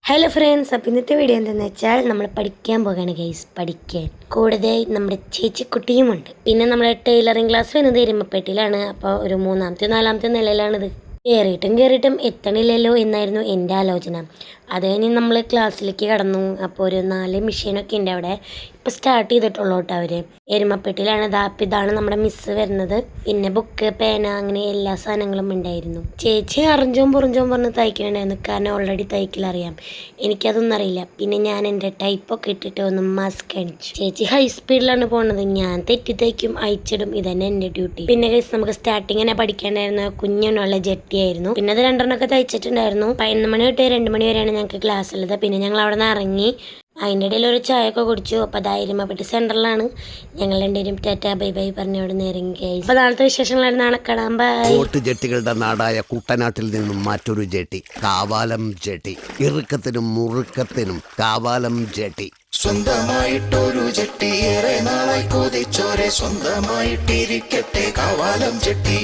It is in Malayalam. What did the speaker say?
ഹലോ ഫ്രണ്ട്സ്, അപ്പോൾ ഇന്നത്തെ വീഡിയോ എന്താണെന്ന് വെച്ചാൽ നമ്മൾ പഠിക്കാൻ പോകുകയാണ് ഗൈസ്. പഠിക്കാൻ കൂടുതൽ നമ്മുടെ ചേച്ചിക്കുട്ടിയുമുണ്ട്. പിന്നെ നമ്മുടെ ടൈലറിങ് ക്ലാസ് വരുന്നത് എരുമപ്പെട്ടിയിലാണ്. അപ്പോൾ ഒരു 3ാമത്തെ 4ാമത്തെ നിലയിലാണിത്. കയറിയിട്ടും എത്തണില്ലല്ലോ എന്നായിരുന്നു എൻ്റെ ആലോചന. അത് കഴിഞ്ഞ് നമ്മൾ ക്ലാസ്സിലേക്ക് കടന്നു. അപ്പോൾ ഒരു 4 മെഷീനൊക്കെ ഉണ്ട് അവിടെ. ഇപ്പോൾ സ്റ്റാർട്ട് ചെയ്തിട്ടുള്ളൂ കേട്ടോ അവർ. എരുമപ്പെട്ടിയിലാണ്. ഇതാണ് നമ്മുടെ മിസ്സ് വരുന്നത്. പിന്നെ ബുക്ക്, പേന, അങ്ങനെ എല്ലാ സാധനങ്ങളും ഉണ്ടായിരുന്നു. ചേച്ചി അറിഞ്ചോം പുറിഞ്ചോം പറഞ്ഞ് തയ്ക്കണുണ്ടായിരുന്നു. കാരണം ഓൾറെഡി തയ്ക്കലറിയാം. എനിക്കതൊന്നും അറിയില്ല. പിന്നെ ഞാൻ എൻ്റെ ടൈപ്പൊക്കെ ഇട്ടിട്ട് ഒന്ന് മാസ്ക് കാണിച്ചു. ചേച്ചി ഹൈ സ്പീഡിലാണ് പോകുന്നത്. ഞാൻ തെറ്റി തയ്ക്കും, അയച്ചിടും. ഇതന്നെ എൻ്റെ ഡ്യൂട്ടി. പിന്നെ ഗൈസ് നമുക്ക് സ്റ്റാർട്ടിങ് തന്നെ പഠിക്കേണ്ടായിരുന്ന കുഞ്ഞുള്ള ജെട്ടിയായിരുന്നു. പിന്നെ അത് 2 തയ്ച്ചിട്ടുണ്ടായിരുന്നു. 11 മണി തൊട്ട് 2 മണി വരെയാണ് ഞങ്ങൾക്ക് ക്ലാസ് ഉള്ളത്. പിന്നെ ഞങ്ങൾ അവിടെ നിന്ന് ഇറങ്ങി അതിൻ്റെ ഇടയിൽ ഒരു ചായയൊക്കെ കുടിച്ചു. അപ്പോൾ അത് എരുമപ്പെട്ടി സെൻറ്ററിലാണ്. ഞങ്ങൾ രണ്ടുപേരും ടാറ്റാ ബൈ ബൈ പറഞ്ഞ് അവിടെ നിന്ന് ഇറങ്ങി. അപ്പോൾ നാളത്തെ വിശേഷങ്ങളായിരുന്നു. നാളെ കാണാം. ബൈ. ബോട്ട് ജെട്ടികളുടെ നാടായ കുട്ടനാട്ടിൽ നിന്നും മറ്റൊരു ജെട്ടി, കാവാലം ജെട്ടി. ഇറുക്കത്തിനും മുറുക്കത്തിനും കാവാലം ജെട്ടി. സ്വന്തമായിട്ടൊരു ജെട്ടി, ഏറെ നാളായി കൊതിച്ചോരെ സ്വന്തമായിട്ടിരിക്കട്ടെ കാവാലം ജെട്ടി.